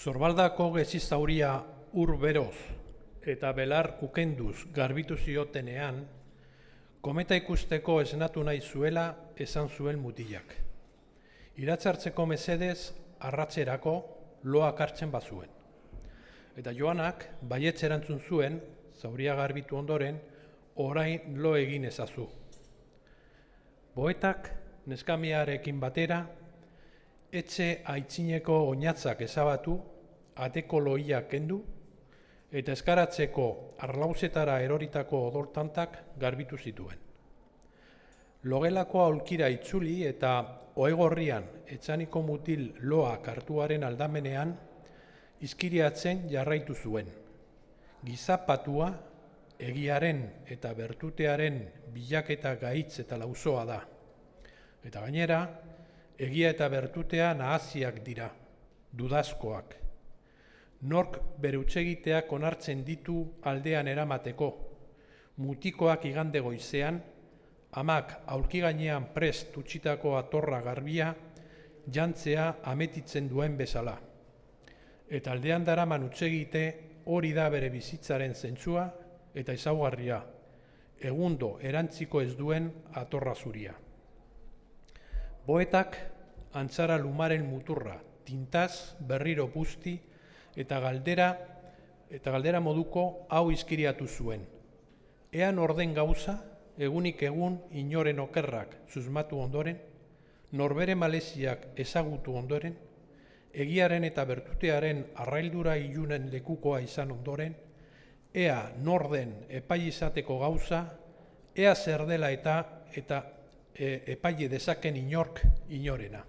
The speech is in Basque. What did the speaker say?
Zorbaldako gezi zauria ur beroz eta belar ukenduz garbitu ziotenean, kometa ikusteko esnatu nahi zuela esan zuen mutilak. Iratzartzeko mesedez arratzerako loak hartzen bazuen. Eta Joanak baietz erantzun zuen, zauria garbitu ondoren, orain lo egin ezazu. Boetak neskamiarekin batera, etxe aitzineko oinatzak ezabatu, ateko loiak kendu, eta eskaratzeko arlauzetara eroritako odoltantak garbitu zituen. Logelako aulkira itzuli eta ohegorrian etxaniko mutil loak hartuaren aldamenean izkiriatzen jarraitu zuen. Gizapatua egiaren eta bertutearen bilaketa gaitz eta lausoa da. Eta gainera, egia eta bertutea nahaziak dira, dudazkoak. Nork bere hutsegiteak onartzen ditu aldean eramateko, mutikoak igande goizean, amak aulki gainean prest utxitako atorra garbia, jantzea ametitzen duen bezala. Eta aldean daraman hutsegite hori da bere bizitzaren zentzua eta ezaugarria, egundo erantziko ez duen atorra zuria. Boetak antzara lumaren muturra, tintaz berriro busti eta galdera moduko hau izkiriatu zuen. Ean orden gauza, egunik egun inoren okerrak susmatu ondoren, norbere maleziak ezagutu ondoren, egiaren eta bertutearen arraildura ilunen lekukoa izan ondoren, ea norden epai izateko gauza, ea zer dela eta epaile dezaken inork inorena.